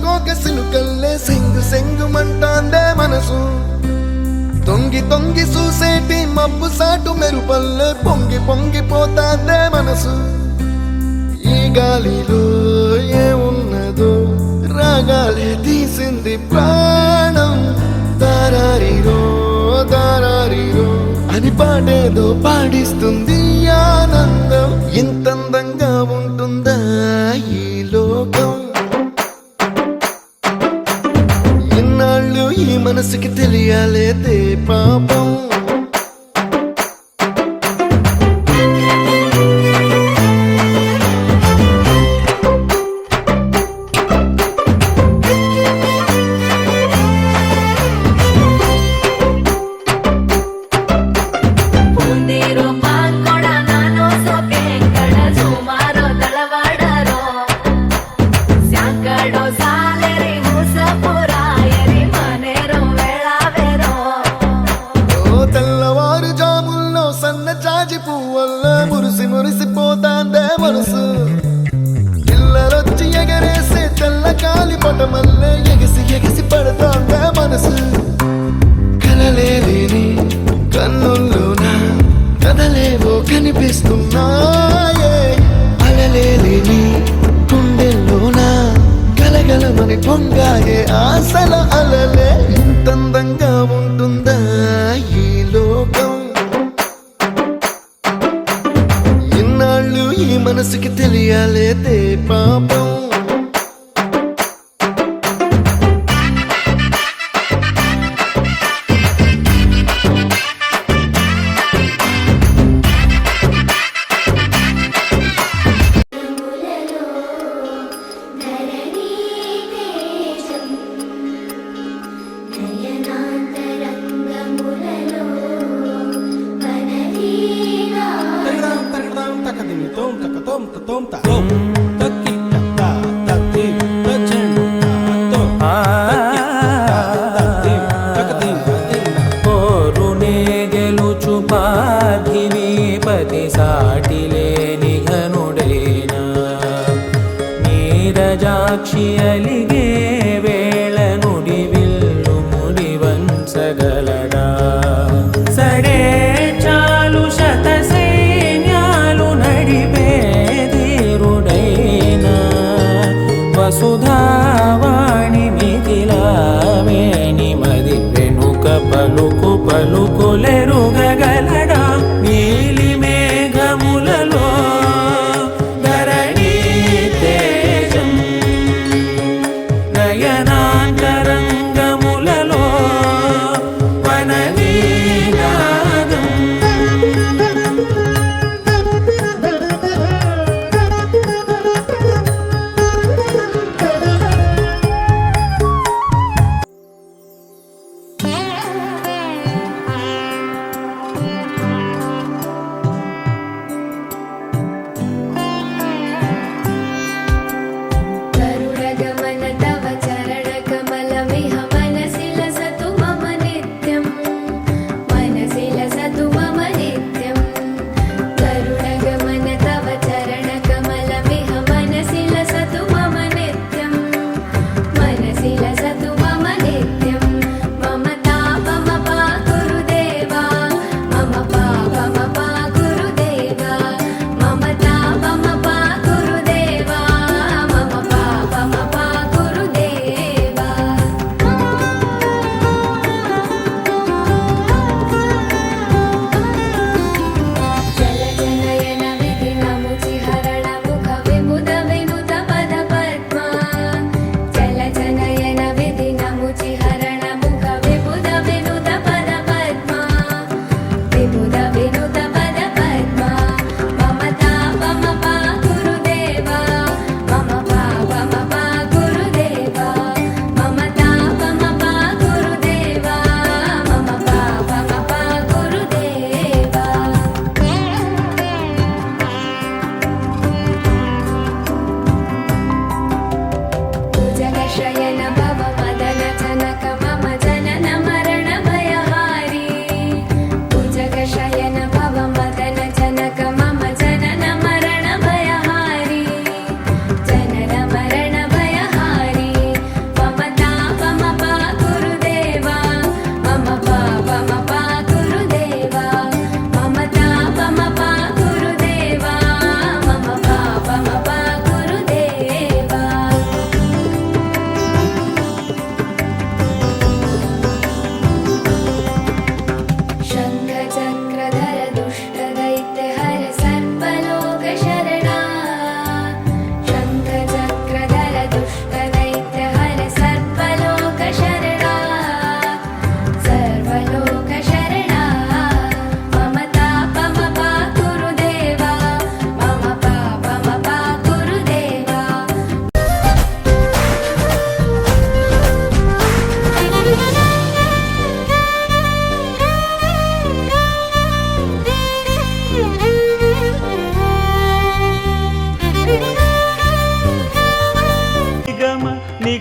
సీతాకోక సినుకల్లే సెంగు సెంగుమంటాందే మనసు తొంగి తొంగి చూసేటి మబ్బు సాటు మెరుపల్లే పొంగి పొంగిపోతాందే మనసు ఈ గాలిలో ఏమున్నదో రాగాలే తీసింది ప్రాణం దారారిరో దారారిరో అని పాడేదో పాడిస్తుంది ఆనందం ఇంతందంగా ఉంటుందా ఈ లోకం ఎన్నాళ్ళు ఈ మనసుకి తెలియాలేదే పాపం మురిసిపోతాందే మనసు పిల్లలొచ్చి ఎగరేసే తెల్ల కాలి పటమల్లే ఎగిసి ఎగిసి పడతాందే మనసు కలలేని కన్నుల్లోన కదలేవో కనిపిస్తున్నాయే అలలేని గుండెల్లోన గలగలమని పొంగాయే ఆశల అలలే ఇంతందంగా ఉంటుందా ఈ లోకం ఈ మనసుకి తెలియాలేదే పాపం సాటిలేని ఘనుడైన నీరజాక్షి అలిగే వేళ నుడి విల్లు ముడి వంచగలడా సడే చాలు శత సైన్యాలు నడిపే ధీరుడైన వసుధావాణి మిథిలావేణి మది వెనుక పలుకు పలుకులెరుగగలడా నీలి మేఘములలో ధరణి తేజం నయనాంతరంగములలో వననీనాదం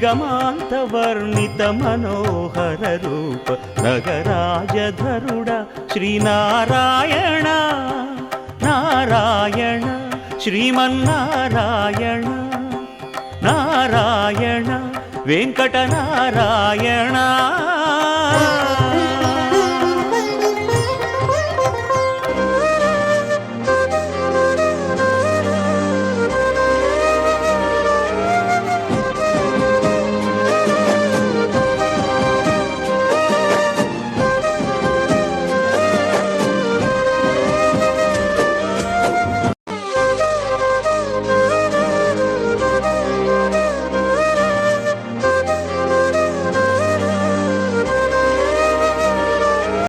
నిగమాంతవర్ణిత మనోహర రూప నగరాజధరుడ శ్రీనారాయణ నారాయణ శ్రీమన్నారాయణ నారాయణ వెంకటనారాయణ